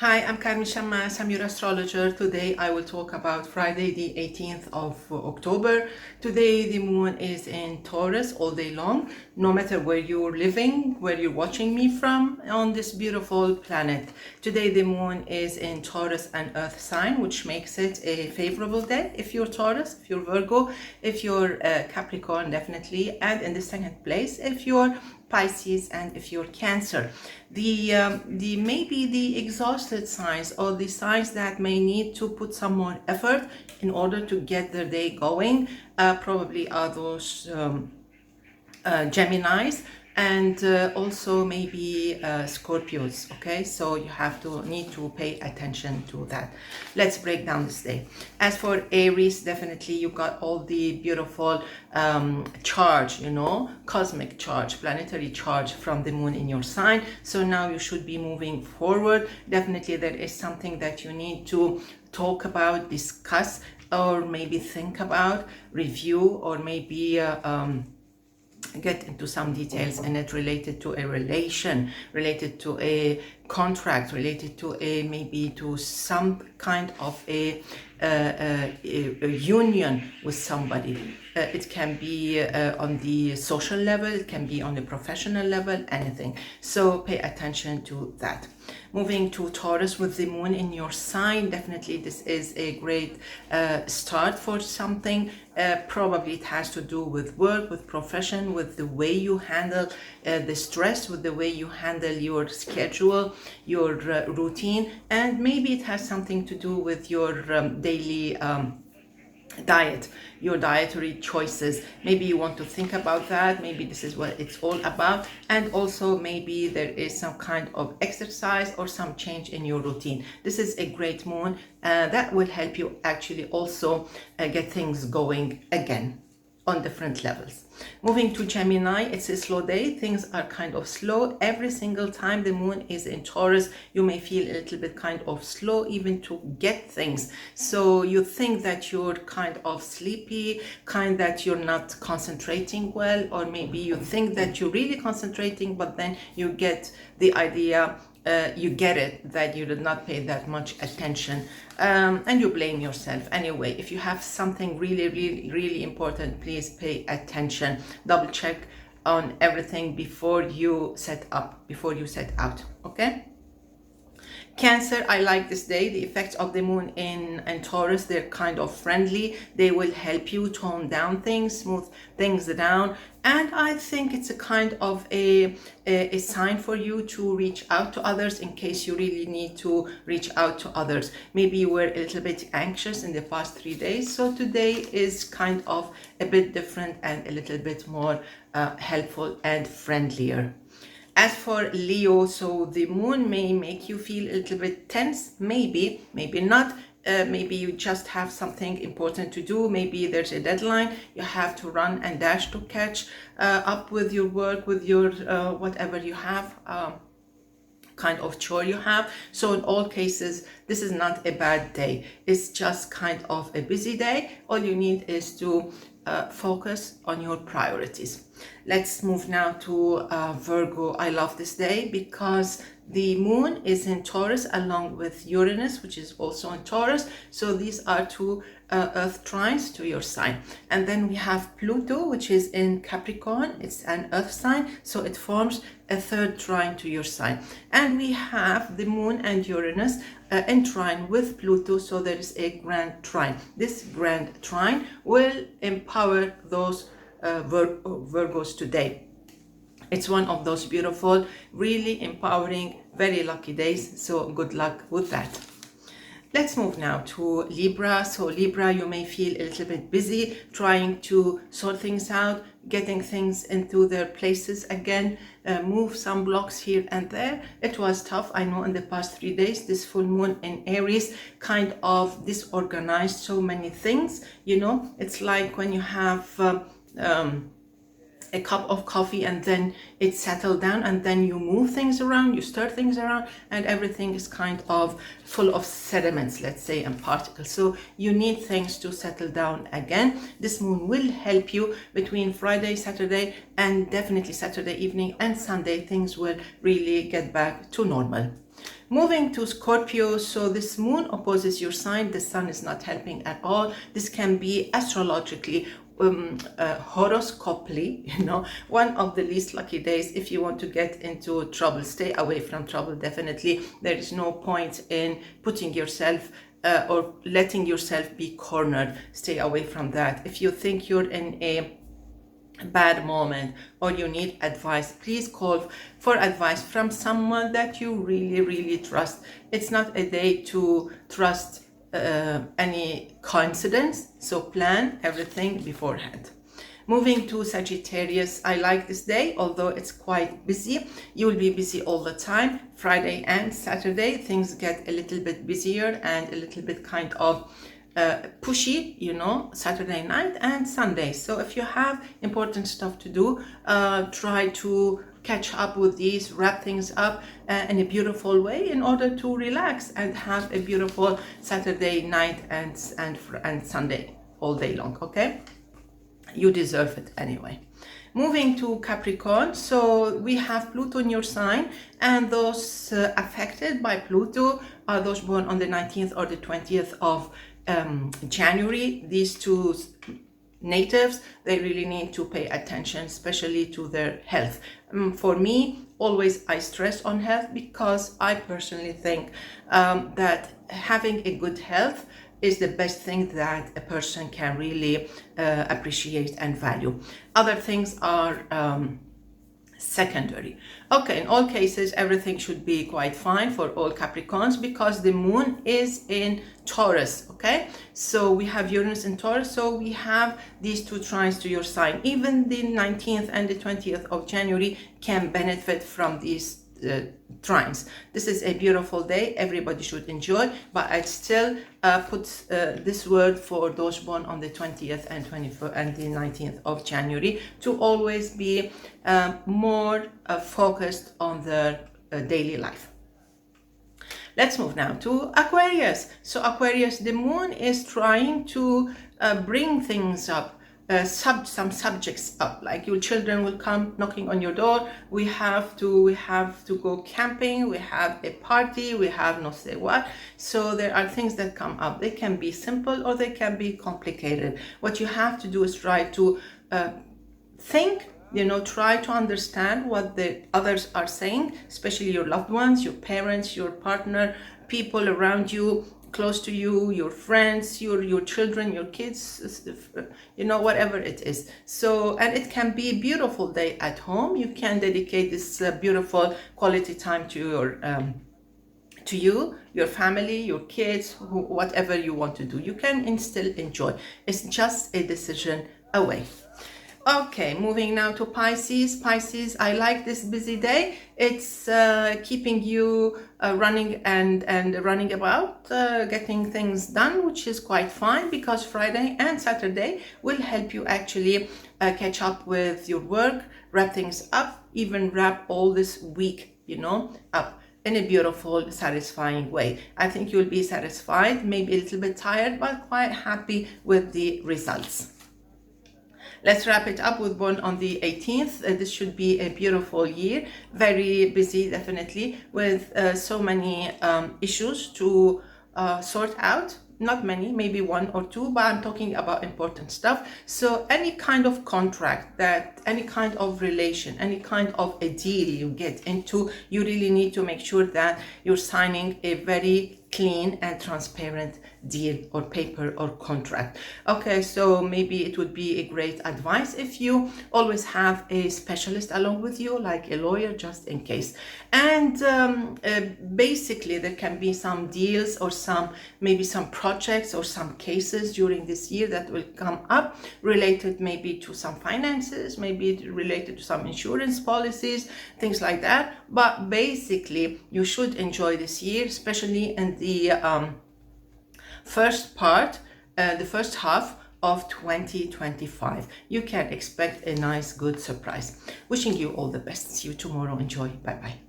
Hi, I'm Carmen Chammas. I'm your astrologer. Today I will talk about Friday, the 18th of October. Today the moon is in Taurus all day long, no matter where you're living, where you're watching me from on this beautiful planet. Today the moon is in Taurus and Earth sign, which makes it a favorable day if you're Taurus, if you're Virgo, if you're Capricorn, definitely, and in the second place if you're Pisces and if you're Cancer. The maybe the exhausted signs or the signs that may need to put some more effort in order to get their day going probably are those Geminis and also maybe Scorpios. Okay, so you need to pay attention to that. Let's break down this day. As for Aries, definitely you got all the beautiful charge, cosmic charge, planetary charge from the moon in your sign. So now you should be moving forward. Definitely there is something that you need to talk about, discuss, or maybe think about, review, or maybe get into some details in it related to a relation, related to a contract, related to maybe to some kind of a union with somebody. It can be on the social level, it can be on the professional level, anything. So pay attention to that. Moving to Taurus with the moon in your sign, definitely this is a great start for something. Probably it has to do with work, with profession, with the way you handle the stress, with the way you handle your schedule, your routine, and maybe it has something to do with your daily diet, your dietary choices. Maybe you want to think about that. Maybe this is what it's all about. And also maybe there is some kind of exercise or some change in your routine. This is a great moon that will help you actually also get things going again on different levels. Moving to Gemini, it's a slow day. Things are kind of slow. Every single time the moon is in Taurus, you may feel a little bit kind of slow even to get things. So you think that you're kind of sleepy, that you're not concentrating well, or maybe you think that you're really concentrating, but then you get the idea, you get it that you did not pay that much attention, and you blame yourself. Anyway, if you have something really important, please pay attention. Double check on everything before you set out. Okay. Cancer, I like this day. The effects of the moon in Taurus, they're kind of friendly. They will help you tone down things, smooth things down. And I think it's a kind of a sign for you to reach out to others in case you really need to reach out to others. Maybe you were a little bit anxious in the past 3 days. So today is kind of a bit different and a little bit more helpful and friendlier. As for Leo, so the moon may make you feel a little bit tense, maybe not. Maybe you just have something important to do. Maybe there's a deadline. You have to run and dash to catch up with your work, with your whatever you have, kind of chore you have. So in all cases, this is not a bad day. It's just kind of a busy day. All you need is to focus on your priorities. Let's move now to Virgo. I love this day because the moon is in Taurus along with Uranus, which is also in Taurus. So these are two earth trines to your sign. And then we have Pluto, which is in Capricorn. It's an earth sign, so it forms a third trine to your sign. And we have the moon and Uranus in trine with Pluto, so there is a grand trine. This grand trine will empower those Virgos today. It's one of those beautiful, really empowering, very lucky days. So good luck with that. Let's move now to Libra. So Libra, you may feel a little bit busy trying to sort things out, getting things into their places again, move some blocks here and there. It was tough, I know, in the past 3 days. This full moon in Aries kind of disorganized so many things. It's like when you have a cup of coffee and then it settled down, and then you move things around, you stir things around, and everything is kind of full of sediments, let's say, and particles. So you need things to settle down again. This moon will help you between Friday, Saturday, and definitely Saturday evening and Sunday. Things will really get back to normal. Moving to Scorpio, so this moon opposes your sign. The sun is not helping at all. This can be astrologically, horoscopically, one of the least lucky days if you want to get into trouble. Stay away from trouble, definitely. There is no point in putting yourself or letting yourself be cornered. Stay away from that. If you think you're in a bad moment or you need advice, please call for advice from someone that you really trust. It's not a day to trust any coincidence, so plan everything beforehand. Moving to Sagittarius, I like this day, although it's quite busy. You will be busy all the time. Friday and Saturday, things get a little bit busier and a little bit kind of pushy, Saturday night and Sunday. So if you have important stuff to do, try to catch up with these, wrap things up in a beautiful way in order to relax and have a beautiful Saturday night and Sunday all day long, okay? You deserve it anyway. Moving to Capricorn, so we have Pluto in your sign, and those affected by Pluto are those born on the 19th or the 20th of January. These two natives, they really need to pay attention, especially to their health. For me, always I stress on health because I personally think that having a good health is the best thing that a person can really appreciate and value. Other things are secondary. Okay, in all cases, everything should be quite fine for all Capricorns because the moon is in Taurus, okay? So we have Uranus in Taurus, so we have these two trines to your sign. Even the 19th and the 20th of January can benefit from these trines. This is a beautiful day, everybody should enjoy, but I'd still put this word for those born on the 20th and 21st and the 19th of January to always be more focused on their daily life. Let's move now to Aquarius. So Aquarius, the moon is trying to bring things up, some subjects up, like your children will come knocking on your door. We have to go camping, we have a party, we have no say what. So there are things that come up. They can be simple or they can be complicated. What you have to do is try to think, try to understand what the others are saying, especially your loved ones, your parents, your partner, people around you, close to you, your friends, your children, your kids, whatever it is. So, and it can be a beautiful day at home. You can dedicate this beautiful quality time to you, your family, your kids, whatever you want to do. You can still enjoy. It's just a decision away. Okay, moving now to Pisces. Pisces, I like this busy day. It's keeping you running and running about, getting things done, which is quite fine because Friday and Saturday will help you actually catch up with your work, wrap things up, even wrap all this week, up in a beautiful, satisfying way. I think you'll be satisfied, maybe a little bit tired, but quite happy with the results. Let's wrap it up with born on the 18th. This should be a beautiful year, very busy, definitely, with so many issues to sort out. Not many, maybe one or two, but I'm talking about important stuff. So any kind of contract, any kind of relation, any kind of a deal you get into, you really need to make sure that you're signing a very clean and transparent deal or paper or contract. Okay, so maybe it would be a great advice if you always have a specialist along with you, like a lawyer, just in case. And basically there can be some deals or maybe some projects or some cases during this year that will come up related maybe to some finances, maybe related to some insurance policies, things like that. But basically you should enjoy this year, especially in the first half of 2025. You can expect a nice, good surprise. Wishing you all the best. See you tomorrow. Enjoy. Bye bye.